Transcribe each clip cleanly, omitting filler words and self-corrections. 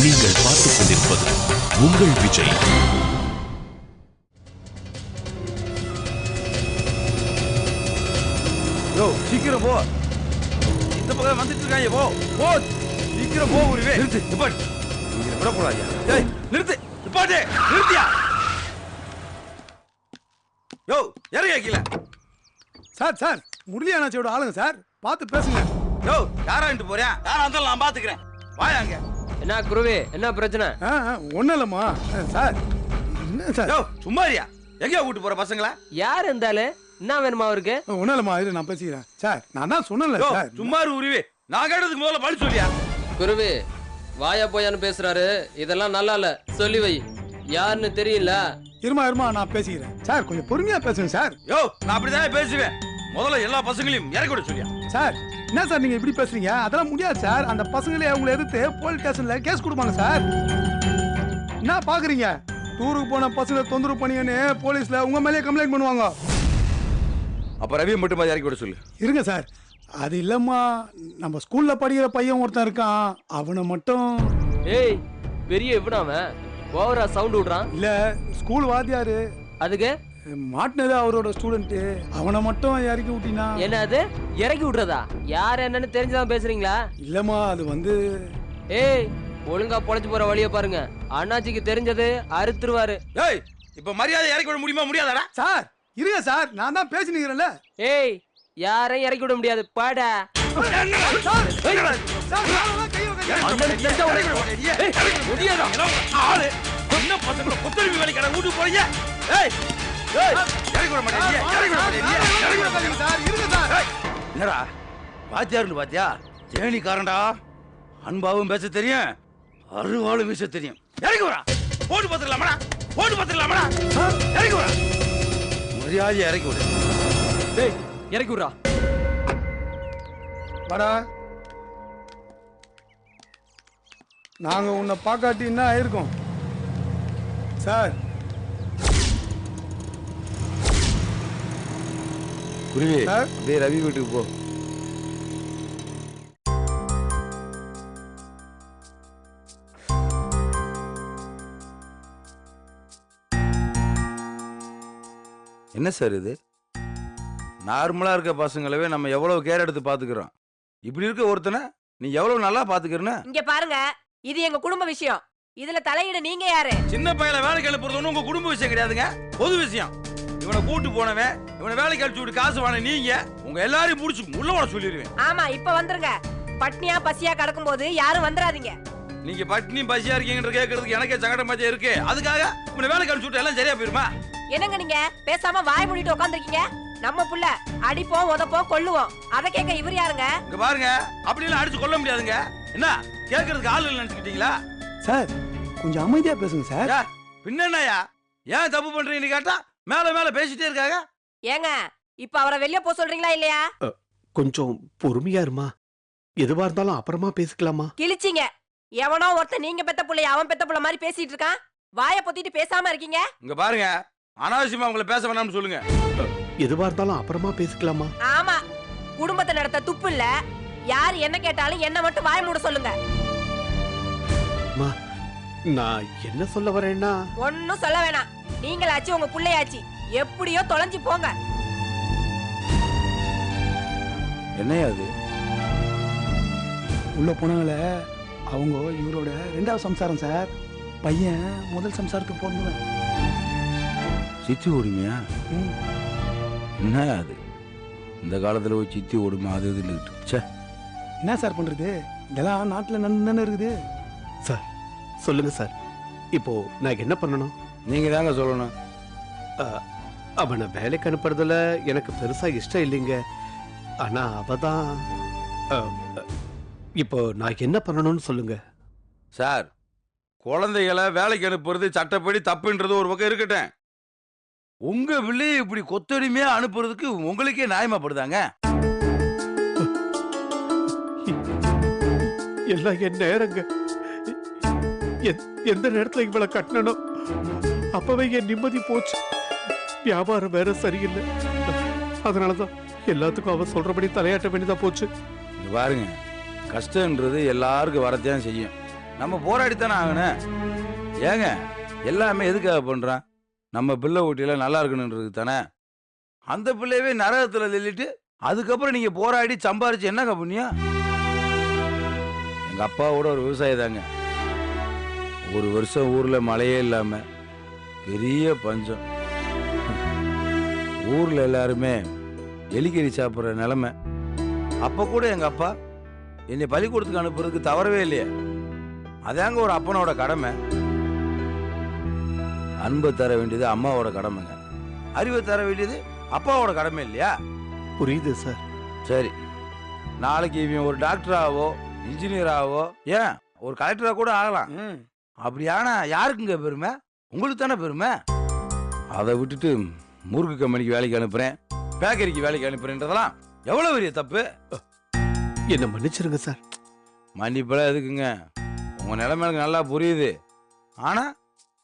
நீங்கள் பார்த்துக் கொண்டிருப்பது உங்கள் விஜய். சீக்கிரம் போ, இந்த பக்கம் வந்துட்டு இருக்காங்க. போ போ, சீக்கிரம் போ. உருவே நிறுத்து, நிப்பாட்டு. இங்க விடக்கூடாது. ஏய் நிறுத்து, நிப்பாட்டு, நிறுத்தியா? யோ இறங்க கீழே. சார் சார், முரளியானாச்சியோட ஆளுங்க சார், பார்த்து பேசுங்க. யோ யாரான்ட்டு போறேன்? யாரா இருந்தாலும் நான் பாத்துக்கிறேன். வாயாங்க. என்ன குருவே, என்ன பிரச்சனை? ஒன்னும் இல்லம்மா சார். என்ன சார்? யோ சும்மாரியா, எங்கேயோ கூட்டு போற பசங்களா? யார் இருந்தாலும் என்ன வேணுமா அவருக்கு? ஒன்னும் இல்லம்மா, இது நான் பேசிக்கிறேன் சார். நான் தான் சொன்னேன்ல சார். சும்மாரு உருவே, நான் கேட்டதுக்கு முதல்ல பழி சொல்லியா? குருவே வாயா போயான்னு பேசுறாரு, இதெல்லாம் நல்லா இல்ல, சொல்லி வை. யாருன்னு தெரியல. இருமா நான் பேசிக்கிறேன் சார், கொஞ்சம் பொறுமையா பேசுங்க சார். யோ நான் அப்படிதானே பேசுவேன். முதல்ல எல்லா பசங்களையும் இறக்கி விட சொல்லியா? சார் என்ன சார் நீங்க இப்படி பேசுறீங்க? அதெல்லாம் முடியாது சார். அந்த பசங்களே அவங்களை எதிர்த்து போலீஸ் ஸ்டேஷன்ல கேஸ் கொடுப்பாங்க சார். என்ன பாக்குறீங்க? டூருக்கு போன பசங்களை தொந்தரவு பண்ணிங்கன்னு போலீஸ்ல உங்க மேலேயே கம்ப்ளைண்ட் பண்ணுவாங்க. அப்ப ரவியை மட்டும் இறக்கி விட சொல்லு. இருங்க சார், அது இல்லம்மா, நம்ம ஸ்கூல்ல படிக்கிற பையன் ஒருத்தன் இருக்கான், அவனை மட்டும். ஏய் பெரிய இவனாவன் ஓவரா சவுண்ட் விடுறான். இல்ல ஸ்கூல் வாத்தியாரு, அதுக்கு மாட்டினது அவரோட ஸ்டூடெண்ட், அவனை மட்டும் இறக்கி விட்டினா. என்னது இறக்கி விடுறதா? யார் என்னன்னு தெரிஞ்சுதான் பேசுறீங்களா? இல்லம்மா அது வந்து. ஏய் ஒழுங்கா பொழைச்சு போற வழிய பாருங்க, அண்ணாச்சிக்கு தெரிஞ்சது அறுத்துருவாரு. ஏய் இப்ப மரியாதை இறக்கி விட முடியுமா? முடியாதாடா? சார் இருங்க சார், நான் தான் பேசினீங்கறேன்ல. ஏய் யாரையும் இறக்கி விட முடியாது, பாடா. என்னடா வாத்தியாருன்னு பாத்தியா? தேனிக்காரன்டா, அன்பாவும் பேச தெரியும், அருவாளும் வீச தெரியும். இறங்கி வரா, போட்டு பார்த்துக்கலாமடா, போட்டு பார்த்துக்கலாமடா. இறங்கி வரா, மரியாதையை இறக்கி விடு. டேய் இறக்கி விடுறா. வாடா, நாங்க உன்னை பார்க்காட்டி என்ன ஆயிருக்கோம் சார்? குருவி அப்படியே ரவி வீட்டுக்கு போ. என்ன சார் இது? நார்மலா இருக்க பசங்களவே நம்ம எவ்வளவு கேர் எடுத்து பாத்துக்கிறோம். இப்படி இருக்க ஒருத்தனை நீ எவ்வளவு நல்லா பாத்துக்கிறன்னு. இங்க பாருங்க, இது எங்க குடும்ப விஷயம். இதுல தலையிட நீங்க யாரு? சின்ன பையல வேலைக்கு அனுப்புறது உங்க குடும்ப விஷயம் கிடையாதுங்க, பொது விஷயம். இவனை கூட்டு போனவன், இவனை வேலைக்கு அனுப்பிச்சு விட்டு காசு வாங்க நீங்க, உங்க எல்லாரையும் முடிச்சு உள்ள போட சொல்லிடுவேன். ஆமா இப்ப வந்துருங்க. பட்னியா பசியா கிடக்கும் போது யாரும் வந்துடாதீங்க. நீங்க பட்னி பசியா இருக்கீங்கன்ற கேட்கறதுக்கு எனக்கே சங்கடமாச்சே இருக்கு. அதுக்காக இவனை வேலைக்கு அனுப்பிச்சு விட்டு எல்லாம் சரியா போயிருமா? என்னங்க நீங்க பேசாம வாய் மூடிட்டு உட்காந்துருக்கீங்க? நம்ம புள்ள அடிப்போம் உதப்போம் கொல்லுவோம், அதை கேட்க இவர் யாருங்க? இங்க பாருங்க, அப்படி எல்லாம் அடிச்சு கொல்ல முடியாதுங்க. என்ன கேட்கறதுக்கு ஆள் இல்ல நினைச்சுக்கிட்டீங்களா? சார் கொஞ்சம் அமைதியா பேசுங்க சார். பின்னயா ஏன் தப்பு பண்றீங்கன்னு கேட்டா மேல மேல பேசிட்டே இருக்காங்க. ஏங்க இப்ப அவரை வெளிய போக சொல்றீங்களா இல்லையா? கொஞ்சம் பொறுமையா இருமா, எதுவா இருந்தாலும் அப்புறமா பேசிக்கலாமா? கிழிச்சிங்க. எவனோ ஒருத்த நீங்க பெத்த புள்ளைய அவன் பெத்த புள்ள மாதிரி பேசிட்டு இருக்கான், வாயை பொத்திட்டு பேசாம இருக்கீங்க. இங்க பாருங்க, அனாவசியமா உங்களை பேச வேணாம்னு சொல்லுங்க. எதுவா இருந்தாலும் அப்புறமா பேசிக்கலாமா? ஆமா, குடும்பத்தை நடத்த துப்பு இல்ல. யார் என்ன கேட்டாலும் என்ன மட்டும் வாய் மூட சொல்லுங்க. நான் என்ன சொல்ல வரேன்னா, ஒன்னும் சொல்ல வேணாம். நீங்களாச்சு உங்க புள்ளையாச்சு, எப்படியோ தொலைஞ்சு போங்க. என்னையா அது? உள்ள போனாங்களே அவங்க இவரோட 2வது சம்சாரம் சார். பையன் முதல் சம்சாரத்துக்கு போனவன். சித்தி உரிமையா? என்ன அது? இந்த காலத்துல போய் சித்தி உரிமை அது இதுன்னு என்ன சார் பண்றது? இதெல்லாம் நாட்டுல நன்னு இருக்குது சார். சொல்லுங்க சார், இப்போ நான் என்ன பண்ணணும்? நீங்க தாங்க சொல்லணும். அவனை வேலைக்கு அனுப்புறதுல எனக்கு பெருசா இஷ்டம் இல்லைங்க. ஆனா அவதான். இப்போ நான் என்ன பண்ணணும்னு சொல்லுங்க சார். குழந்தைகளை வேலைக்கு அனுப்புறது சட்டப்படி தப்புன்றது ஒரு பக்கம் இருக்கட்டும், உங்க பிள்ளையை இப்படி கொத்தடிமையா அனுப்புறதுக்கு உங்களுக்கே நியாயமாப்படுதாங்க? எல்லாம் என் நேரங்க. எந்த நேரத்துல இவளை கட்டணும் அப்பவே என் நிம்மதி போச்சு. வியாபாரம் வேற சரியில்லை, அதனாலதான் எல்லாத்துக்கும் அவ சொல்றபடி தலையாட்ட வேண்டியதா போச்சு. பாருங்க, கஷ்டம்ன்றது எல்லாருக்கும் வரத்தான் செய்யும். நம்ம போராடித்தானே ஆகணும். ஏங்க எல்லாமே எதுக்காக பண்றான்? நம்ம பிள்ளை ஊட்டியில நல்லா இருக்கணுன்றது தானே. அந்த பிள்ளையவே நரகத்துல தள்ளிட்டு அதுக்கப்புறம் நீங்க போராடி சம்பாரிச்சு என்னங்க புண்ணியம்? எங்க அப்பாவோட ஒரு விவசாயி தாங்க. ஒரு வருஷம் ஊர்ல மழையே இல்லாம பெரிய பஞ்சம். ஊர்ல எல்லாருமே எலிக்கறி சாப்பிட்ற நிலைமை. அப்ப கூட எங்க அப்பா என்னை பள்ளிக்கூடத்துக்கு அனுப்புறதுக்கு தவறவே இல்லையா. அதாங்க ஒரு அப்பனோட கடமை. அன்பை தர வேண்டியது அம்மாவோட கடமைங்க, அறிவை தர வேண்டியது அப்பாவோட கடமை இல்லையா? புரியுது சார். சரி, நாளைக்கு இவன் ஒரு டாக்டராகவோ இன்ஜினியராகவோ ஏன் ஒரு கலெக்டரா கூட ஆகலாம். அப்படி ஆனா யாருக்குங்க பெருமை? உங்களுக்கு தானே பெருமை. அதை விட்டுட்டு முறுக்கு கம்பெனிக்கு வேலைக்கு அனுப்புறேன், பேக்கரிக்கு வேலைக்கு அனுப்புறேன்றதெல்லாம் எவ்வளவு பெரிய தப்பு. என்ன மன்னிச்சிருங்க சார். மன்னிப்பெல்லாம் எதுக்குங்க? உங்க நிலைமை எனக்கு நல்லா புரியுது. ஆனா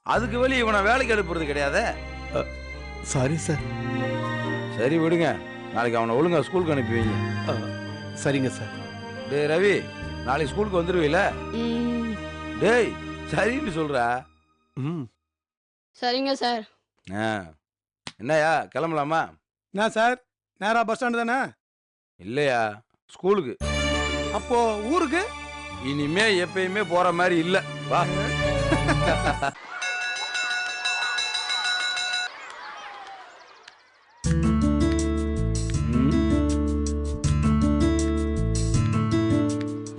அதுக்கு வெளியே இவனை வேலைக்கு அனுப்புறது கிடையாது. Sorry sir. சரி விடுங்க, நாளைக்கு அவனை ஒழுங்கா ஸ்கூலுக்கு அனுப்பி வைங்க. சரிங்க சார். டேய் ரவி, நாளைக்கு ஸ்கூலுக்கு வந்துருவீல? டேய் சரின்னு சொல்றா. ம் சரிங்க சார். என்னையா கிளம்பலாமா? என்ன சார், நேரா பஸ் ஸ்டாண்டு தானே? இல்லையா, ஸ்கூலுக்கு. அப்போ ஊருக்கு இனிமே எப்பயுமே போற மாதிரி இல்ல. வா.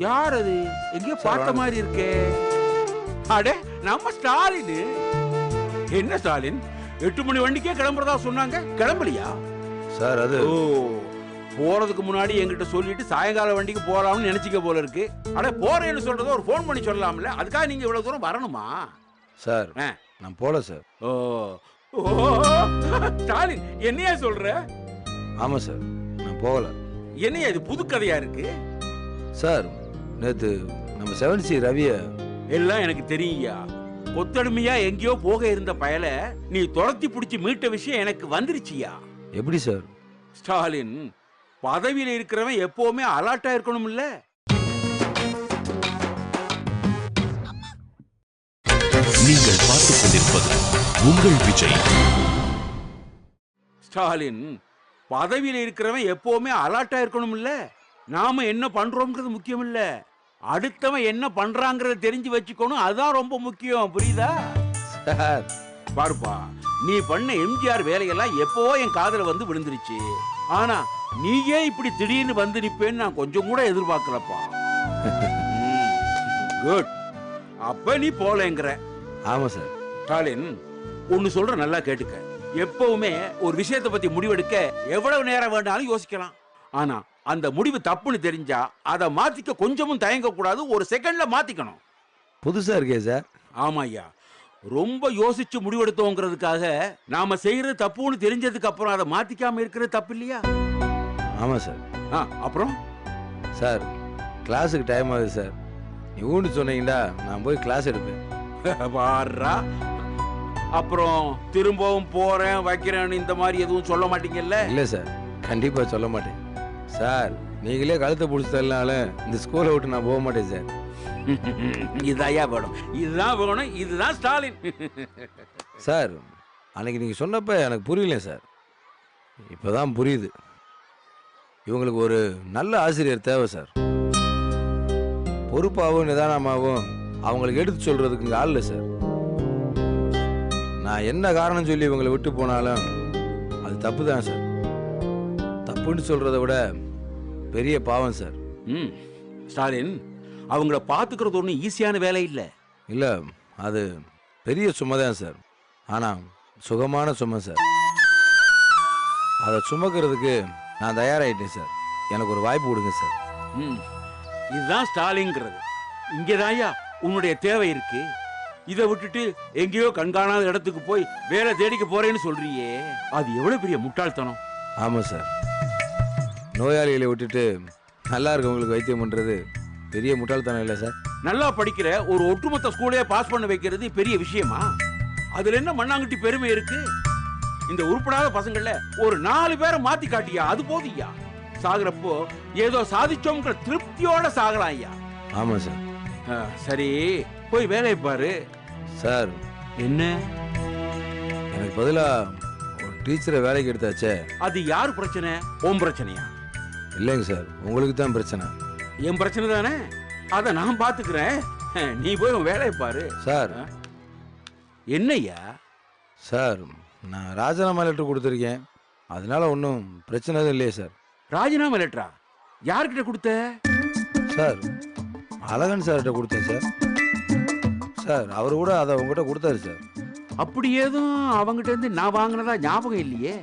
யார் அது? எங்கேயோ பார்த்த மாதிரி இருக்கே. அட நம்ம ஸ்டாலின். என்ன ஸ்டாலின், 8 மணி வண்டிக்கே கிளம்புறதா சொன்னாங்க, கிளம்பலையா? சார் அது ஓ, போறதுக்கு முன்னாடி என்கிட்ட சொல்லிட்டு சாயங்கால வண்டிக்கு போறாம்னு நினைச்சிக்க போல இருக்கு. அட போறேன்னு சொல்றத ஒரு ஃபோன் பண்ணி சொல்லலாம்ல, அதுக்காக நீங்க இவ்வளவு தூரம் வரணுமா? சார் நான் போல சார். ஓ ஸ்டாலின், என்னையா சொல்ற? ஆமா சார், நான் போகல. என்னையா இது புது கதையா இருக்கு? சார் நேத்து நம்ம 7C ரவிய எல்லாம் எனக்கு தெரியுயா. கொத்தடிமையா எங்கேயோ போக இருந்த பயல நீ துரத்தி பிடிச்சி மீட்ட விஷயம் எனக்கு வந்துருச்சியா. எப்படி சார்? ஸ்டாலின், பதவியில இருக்கிறவன் எப்பவுமே அலர்ட்டா இருக்கணும் இல்ல? நீங்கள் பார்த்துக் கொண்டிருப்பது உங்கள் விஜய். ஸ்டாலின், பதவியில இருக்கிறவன் எப்பவுமே அலர்ட்டா இருக்கணும் இல்ல? நாம என்ன பண்றோம்ன்றது முக்கியம் இல்ல, அடுத்தவன் என்ன பண்றாங்கறத தெரிஞ்சு வச்சுக்கணும், அதுதான் ரொம்ப முக்கியம். புரியுதா? சார் பாருப்பா, நீ பண்ண எம்ஜிஆர் வேலையெல்லாம் எப்பவோ என் காதுல வந்து விழுந்துருச்சு. ஆனா நீயே இப்படி திடீர்னு வந்து நிப்பேன்னு நான் கொஞ்சம் கூட எதிர்பார்க்கலப்பா. குட். அப்ப நீ போலங்கிற. ஆமா சார். ஸ்டாலின், ஒன்னு சொல்ற, நல்லா கேட்டுக்க. எப்பவுமே ஒரு விஷயத்தை பத்தி முடிவெடுக்க எவ்வளவு நேரம் வேண்டாலும் யோசிக்கலாம். ஆனா அந்த முடிவு தப்புன்னு தெரிஞ்சா அதை மாத்திக்க கொஞ்சமும் தயங்க கூடாது, ஒரு செகண்ட்ல மாத்திக்கணும். புதுசா இருக்கே சார். ஆமா ஐயா, ரொம்ப யோசிச்சு முடிவெடுத்தோங்கிறதுக்காக நாம செய்யறது தப்புன்னு தெரிஞ்சதுக்கு அப்புறம் அதை மாத்திக்காம இருக்கிறது தப்பு இல்லையா? ஆமா சார். அப்புறம் சார் கிளாஸுக்கு டைம் ஆகுது சார். நீ ஊன்னு சொன்னீங்கடா, நான் போய் கிளாஸ் எடுப்பேன். வாரா, அப்புறம் திரும்பவும் போறேன் வைக்கிறேன்னு இந்த மாதிரி எதுவும் சொல்ல மாட்டீங்கல்ல? இல்ல சார், கண்டிப்பா சொல்ல மாட்டேன் சார். நீங்களே கழுத்தை பிடிச்சி தரலாலும் இந்த ஸ்கூலை விட்டு நான் போக மாட்டேன் சார். இதையா வேணும், இதுதான் வேணும், இதுதான் ஸ்டாலின். சார் அன்னைக்கு நீங்க சொன்னப்ப எனக்கு புரியல சார், இப்பதான் புரியுது. இவங்களுக்கு ஒரு நல்ல ஆசிரியர் தேவை சார். பொறுப்பாகவும் நிதானமாகவும் அவங்களுக்கு எடுத்து சொல்றதுக்கு இங்க ஆள் இல்லை சார். நான் என்ன காரணம் சொல்லி இவங்களை விட்டு போனாலும் அது தப்பு தான் சார். தப்புன்னு சொல்றதை விட பெரிய பாவம் சார். ஸ்டாலின், அவங்கள பாத்துக்கிறது ஒன்றும் ஈஸியான வேலை இல்லை. இல்லை, அது பெரிய சுமை தான் சார். ஆனால் சுகமான சுமை சார். அதை சுமக்கிறதுக்கு நான் தயாராகிட்டேன் சார். எனக்கு ஒரு வாய்ப்பு கொடுங்க சார். இதுதான் ஸ்டாலின்ங்கிறது. இங்கேதாயா உன்னுடைய தேவை இருக்கு. இதை விட்டுட்டு எங்கேயோ கண்காணாத இடத்துக்கு போய் வேலை தேடிக்க போறேன்னு சொல்றியே, அது எவ்வளவு பெரிய முட்டாள்தனம். ஆமாம் சார், நோயாளிகளை விட்டுட்டு நல்லா இருக்கவங்களுக்கு வைத்தியம் பண்ணுறது பெரிய முட்டாள்தனம் இல்லை சார். நல்லா படிக்கிற ஒரு ஒட்டுமொத்த ஸ்கூலே பாஸ் பண்ண வைக்கிறது பெரிய விஷயமா? அதுல என்ன மண்ணாங்கட்டி பெருமை இருக்கு? இந்த உருப்படாத பசங்கள்ல ஒரு 4 பேரை மாத்தி காட்டியா, அது போதியா? சாகுறப்போ ஏதோ சாதிச்சோம்ங்கிற திருப்தியோட சாகலாம் ஐயா. ஆமாம் சார். சரி, போய் வேலையை பாரு. சார் என்ன எனக்கு பதிலா ஒரு டீச்சரை வேலைக்கு எடுத்தாச்சே. அது யார் பிரச்சனை? உன் பிரச்சனையா? இல்லைங்க சார், உங்களுக்கு தான் பிரச்சனை. என் பிரச்சனை தானே, அதை நான் பாத்துக்கிறேன். நீ போய் உன் வேலையை பாரு. சார் என்னய்யா? சார் நான் ராஜினாமா லெட்டர் கொடுத்துருக்கேன், அதனால ஒன்றும் பிரச்சனை எதுவும் இல்லையே சார். ராஜினாமா லெட்டரா? யார்கிட்ட கொடுத்த? சார் அழகன் சார்கிட்ட கொடுத்தேன் சார். சார் அவர் கூட அதை உங்ககிட்ட கொடுத்தாரு சார். அப்படி ஏதும் அவங்கிட்ட இருந்து நான் வாங்கினதா ஞாபகம் இல்லையே.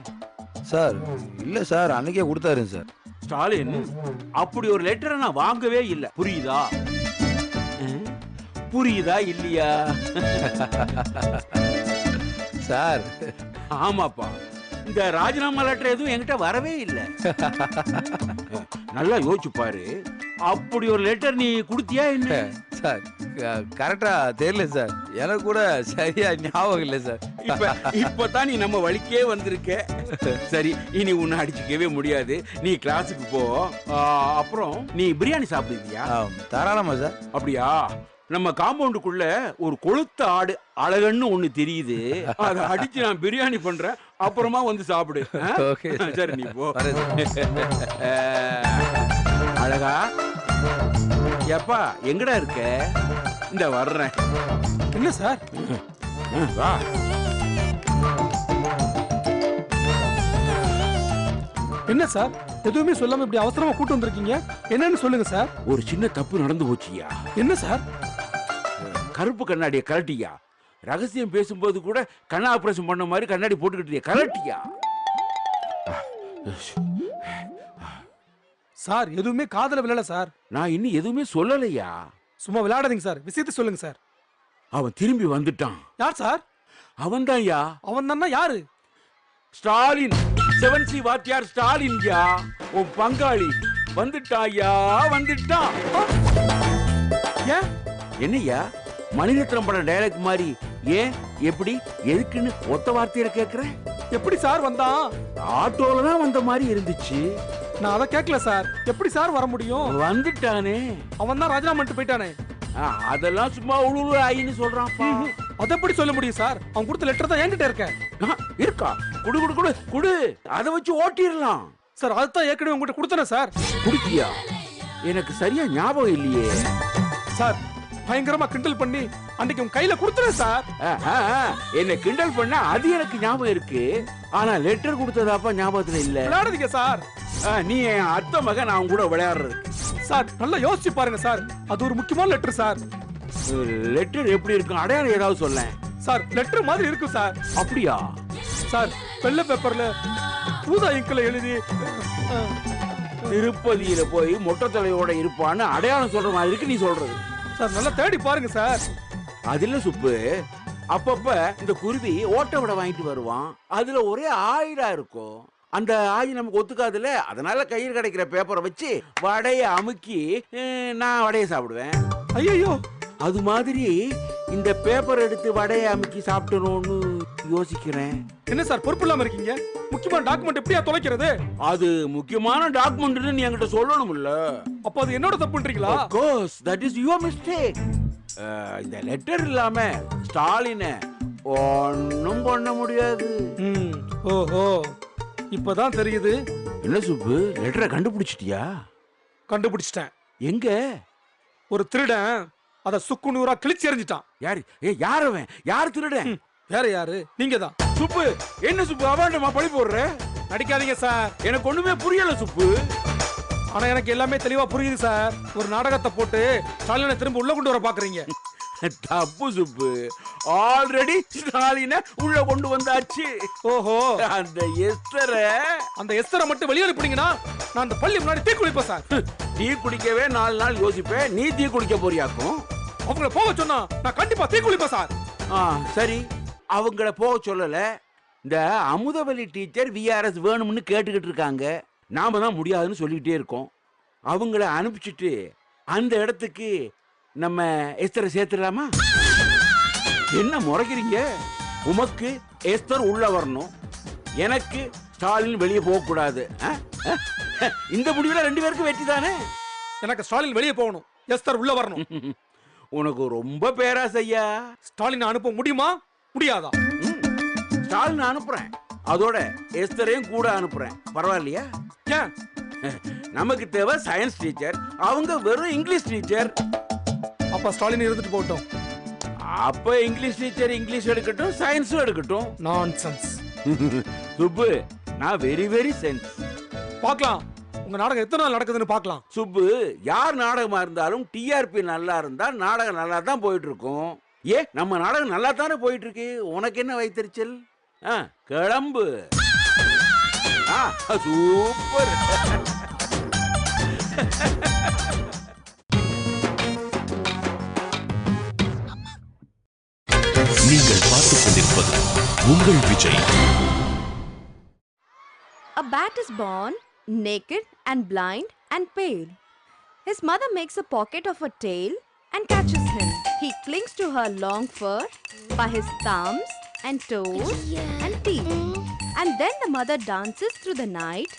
சார் இல்லை சார், அன்னைக்கே கொடுத்தாருங்க சார். ஸ்டாலின், அப்படி ஒரு லெட்டரை நான் வாங்கவே இல்லை. புரியுதா? புரியுதா இல்லையா? சார் ஆமாப்பா, இந்த ராஜினாமா லெட்டர் எதுவும் என்கிட்ட வரவே இல்லை. நல்லா யோசிச்சு பாரு, அப்படி ஒரு லெட்டர் நீ கொடுத்தியா என்ன? சார் கரெக்டா தெரியல சார், எனக்கு கூட சரியா ஞாபகம் இல்லை சார். இப்பதான் நீ நம்ம வழிக்கே வந்திருக்க. சரி, இனி உன்னை அடிச்சுக்கவே முடியாது. நீ கிளாஸுக்கு போ. அப்புறம் நீ பிரியாணி சாப்பிடுவியா? தாராளமா சார். அப்படியா? நம்ம காம்பவுண்டுக்குள்ள ஒரு கொளுத்த ஆடு அழகன்னு ஒண்ணு தெரியுது, அதை அடிச்சு நான் பிரியாணி பண்றேன், அப்புறமா வந்து சாப்பிடு. சரி நீ போ. அழகா எப்பா எங்கடா இருக்க? இந்த வர்றேன். என்ன சார்? வா. என்ன சார் எதுவுமே சொல்லாம இப்படி அவசரமா கூட்டு வந்திருக்கீங்க? என்னன்னு சொல்லுங்க சார். ஒரு சின்ன தப்பு நடந்து போச்சியா. என்ன சார்? கருப்பு கண்ணாடியை கலட்டியா. ரகசியம் பேசும்போது கூட கண்ண ஆபரேஷன் பண்ண மாதிரி கண்ணாடி போட்டுக்கிட்டியா, கலட்டியா. சார் எதுவுமே காதல விழல சார். நான் இன்னும் எதுவுமே சொல்லலையா. சும்மா விளையாடாதீங்க சார், விஷயத்தை சொல்லுங்க சார். அவன் திரும்பி வந்துட்டான். யார் சார்? அவன் தான்யா. அவன் தானா? யாரு? ஸ்டாலின், 7C வாத்தியார் ஸ்டாலின் யா, உன் பங்காளி வந்துட்டாயா, வந்துட்டான். ஏன்? என்னய்யா மணிரத்னம் படம் டைலாக் மாதிரி ஏன் எப்படி எதுக்குன்னு ஒத்த வார்த்தையில கேக்குற? எப்படி சார் வந்தான்? ஆட்டோல தான் வந்த மாதிரி இருந்துச்சு. நான் அதை கேட்கல சார். எப்படி சார் வர முடியும்? வந்துட்டானே. அவன் தான் ராஜினாமா பண்ணிட்டு போயிட்டானே. அதெல்லாம் சும்மா உழுவு ஆயின்னு சொல்றான்ப்பா. அதை எப்படி சொல்ல முடியும் சார்? அவன் கொடுத்த லெட்டர் தான் என்கிட்ட இருக்க. இருக்கா? குடு குடு குடு குடு, அதை வச்சு ஓட்டிடலாம் சார். அதுதான் ஏற்கனவே உங்ககிட்ட கொடுத்தனே சார். குடுத்தியா? எனக்கு சரியா ஞாபகம் இல்லையே சார். பயங்கரமா கிண்டல் பண்ணி அன்னைக்கு உங்க கையில கொடுத்தனே சார். என்ன கிண்டல் பண்ண அது எனக்கு ஞாபகம் இருக்கு, ஆனா லெட்டர் கொடுத்ததாப்பா ஞாபகத்துல இல்ல. விளையாடுறீங்க சார். நீ என் அத்தை மகன், நான் கூட விளையாடுறது சார். நல்லா யோசிச்சு பாருங்க சார், அது ஒரு முக்கியமான லெட்டர் சார். லெட்டர் எப்படி இருக்கும்? அடையாளம் ஏதாவது சொல்ல சார். லெட்டர் மாதிரி இருக்கும் சார். அப்படியா சார்? வெள்ளை பேப்பர்ல ஊதா இங்க்ல எழுதி திருப்பதியில போய் மொட்டை தலையோட இருப்பான்னு அடையாளம் சொல்ற மாதிரி இருக்கு நீ சொல்றது சார். நல்லா தேடி பாருங்க சார். அது இல்ல சுப்பு, அப்பப்ப இந்த குருவி ஓட்ட விட வாங்கிட்டு வருவான், அதுல ஒரே ஆயிலா இருக்கும். அந்த ஆயில் நமக்கு ஒத்துக்காதுல, அதனால கையில் கிடைக்கிற பேப்பரை வச்சு வடைய அமுக்கி நான் வடைய சாப்பிடுவேன். ஐயோ, அது மாதிரி இந்த பேப்பர் எடுத்து வடைய அமுக்கி சாப்பிடணும்னு யோசிக்கிறேன். என்ன சார் பொறுப்பு இல்லாம இருக்கீங்க? முக்கியமான டாக்குமெண்ட் எப்படியா தொலைக்கிறது? அது முக்கியமான டாக்குமெண்ட்னு நீ என்கிட்ட சொல்லணும்ல. அப்ப அது என்னோட தப்புன்றீங்களா? Of course, that is your mistake. இந்த லெட்டர் இல்லாம ஸ்டாலினை ஒன்னும் பண்ண முடியாது. ஓஹோ, இப்பதான் தெரியுது. என்ன சுப்பு, லெட்டரை கண்டுபிடிச்சிட்டியா? கண்டுபிடிச்சிட்டேன். எங்க? ஒரு திருடன் அத சுக்கு நூறா கிழிச்சு எறிஞ்சிட்டான். யாரு? யார் அவன்? யார் திருடன்? வேற யாரு? நீங்க தான். சுப்பு, என்ன சுப்பு அவாண்டமா பழி போடுற? நடிக்காதீங்க சார். எனக்கு ஒண்ணுமே புரியல சுப்பு. ஆனா எனக்கு எல்லாமே தெளிவா புரியுது சார். ஒரு நாடகத்தை போட்டு ஸ்டாலினை திரும்ப உள்ள கொண்டு வர பாக்குறீங்க. தப்பு சுப்பு, ஆல்ரெடி ஸ்டாலினை உள்ள கொண்டு வந்தாச்சு. ஓஹோ, அந்த எஸ்தரை மட்டும் வெளியே அனுப்புனீங்கன்னா நான் அந்த பள்ளி முன்னாடி தீ குளிப்பேன் சார். டீ குடிக்கவே 4 நாள் யோசிப்பேன், நீ டீ குடிக்க போறியாக்கும்? அவங்கள போக சொன்னா நான் கண்டிப்பா தீ குளிப்பேன் சார். சரி, அவங்கள போக சொல்லல. இந்த அமுதவல்லி டீச்சர் விஆர்எஸ் வேணும்னு கேட்டுக்கிட்டு இருக்காங்க. நாம தான் முடியாதுன்னு சொல்லிக்கிட்டே இருக்கோம். அவங்கள அனுப்பிச்சிட்டு அந்த இடத்துக்கு நம்ம எஸ்தரை சேர்த்துடலாமா? என்ன முறைக்கிறீங்க? உமக்கு எஸ்தர் உள்ள வரணும், எனக்கு ஸ்டாலின் வெளியே போக கூடாது. இந்த முடிவுல 2 பேருக்கு வெற்றி தானே. எனக்கு ஸ்டாலின் வெளியே போகணும், எஸ்தர் உள்ள வரணும். உனக்கு ரொம்ப பேராசையா. ஸ்டாலின் அனுப்ப முடியுமா முடியாதா? ஸ்டாலின் அனுப்புறேன், அதோட எஸ்தரையும் கூட அனுப்புறேன். பரவாயில்லையா? ஏன்? நமக்கு தேவை சயின்ஸ் டீச்சர், அவங்க வெறும் இங்கிலீஷ் டீச்சர். அப்ப ஸ்டாலின் இருந்துட்டு போகட்டும். அப்ப இங்கிலீஷ் டீச்சர் இங்கிலீஷ் எடுக்கட்டும், சயின்ஸும் எடுக்கட்டும். நான்சென்ஸ். சுப்பு, நான் வெரி வெரி சென்ஸ். பார்க்கலாம் உங்க நாடகம் எத்தனை நாள் நடக்குதுன்னு பார்க்கலாம். சுப்பு, யார் நாடகமா இருந்தாலும் டிஆர்பி நல்லா இருந்தா நாடகம் நல்லா தான் போயிட்டு இருக்கும். நம்ம நாடகம் நல்லா தானே போயிட்டு இருக்கு. உனக்கு என்ன வைத்தறிச்சல்? கிளம்பு. சூப்பர். நீங்கள் பார்த்துக் கொண்டிருப்பது உங்கள் Vijay. A bat is born naked and blind and pale. His mother makes a pocket of a tail and catches him. He clings to her long fur by his thumbs and toes and teeth. And then the mother dances through the night,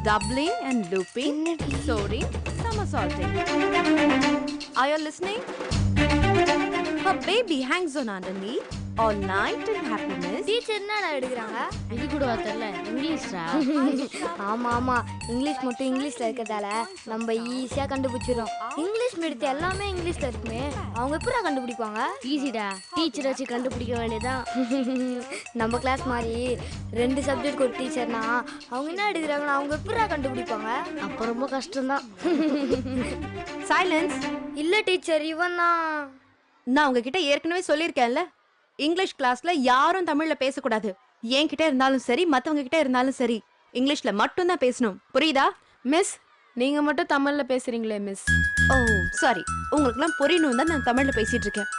doubling and looping, soaring, somersaulting. Are you listening? Her baby hangs on underneath all night in happiness. Teacher என்னடா எடுக்கறாங்க? இது கூட தெரியல, இங்கிலீஷ்ரா. ஆமா ஆமா, English மட்டும் இங்கிலீஷ்ல இருக்கதால நம்ம ஈஸியா கண்டுபிடிச்சிரோம். இங்கிலீஷ் மீடியத்து எல்லாமே இங்கிலீஷ்ல இருக்குமே, அவங்க எப்படி கண்டுபிடிப்பாங்க? ஈஸிடா, டீச்சர் வச்சு கண்டுபிடிக்க வேண்டியதான். நம்ம கிளாஸ் மாதிரி 2 சப்ஜெக்ட் ஒரு டீச்சர்னா அவங்க என்ன எடுக்கறாங்கன்னு அவங்க எப்படி கண்டுபிடிப்பாங்க? அப்ப ரொம்ப கஷ்டம்தான். Silence. இல்ல டீச்சர், இவன் தான். நான் உங்ககிட்ட ஏற்கனவே சொல்லியிருக்கேன்ல, இங்கிலீஷ் கிளாஸ்ல யாரும் தமிழ்ல பேசக்கூடாது. என்கிட்ட இருந்தாலும் சரி, மத்தவங்க கிட்ட இருந்தாலும் சரி, இங்கிலீஷ்ல மட்டும் தான் பேசணும். புரியுதா? மிஸ், நீங்க மட்டும் தமிழ்ல பேசுறீங்களே மிஸ். ஓ சாரி, உங்களுக்குலாம் புரியணும் தான் நான் தமிழ்ல பேசிட்டு இருக்கேன்.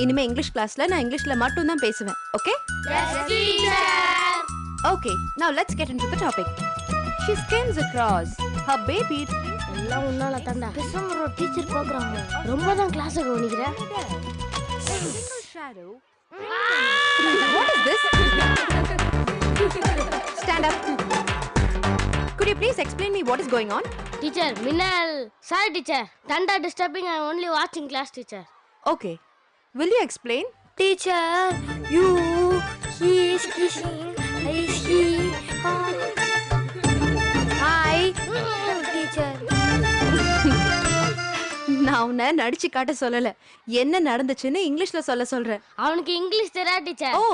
இனிமே இங்கிலீஷ் கிளாஸ்ல நான் இங்கிலீஷ்ல மட்டும் தான் பேசுவேன். Okay? Okay, now let's get into the topic. She skims across. Her baby. எல்லாம் உன்னால தான்டா. பேசாம ஒரு டீச்சர் பாக்குறாங்க. ரொம்ப தான் கிளாஸ் கவனிக்கிறேன். Shadow. What is this? Stand up. Could you please explain me what is going on? Teacher, மின்னல். Sorry teacher. தண்டா disturbing. I only watching class teacher. Okay. Will you explain? Teacher, you, he is kissing, is he? Hi. Teacher. நான் உன்னை நடிச்சு காட்ட சொல்லல, என்ன நடந்துச்சுன்னு இங்கிலீஷ்ல சொல்றேன். அவனுக்கு இங்கிலீஷ் தெரியா டீச்சர். ஓ,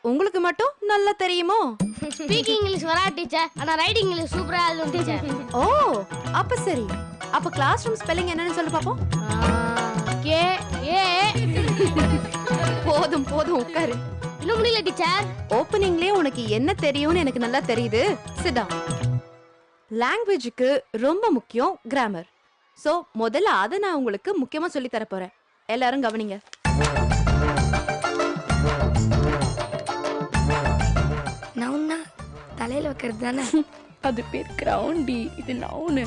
உங்களுக்கு மட்டும் நல்லா தெரியுமோ? ஸ்பீக்கிங் இங்கிலீஷ் வரா டீச்சர், ஆனா ரைட்டிங் இங்கிலீஷ் சூப்பரா எழுதும் டீச்சர். ஓ, அப்ப சரி. அப்ப கிளாஸ் ரூம் ஸ்பெல்லிங் என்னன்னு சொல்லு பாப்போம். K A. போதும் போதும், உட்காரு. இன்னும் முடியல டீச்சர். ஓப்பனிங்லயே உனக்கு என்ன தெரியும்னு எனக்கு நல்லா தெரியுது. Sit down. லாங்குவேஜுக்கு ரொம்ப முக்கியம் கிராமர். சோ முதல்ல அதை நான் உங்களுக்கு முக்கியமா சொல்லி தர போறேன். எல்லாரும் கவனிங்க. நவுன்னா தலையில வைக்கிறது தானே? அது பேர் கிரவுண்டி, இது நவுனு.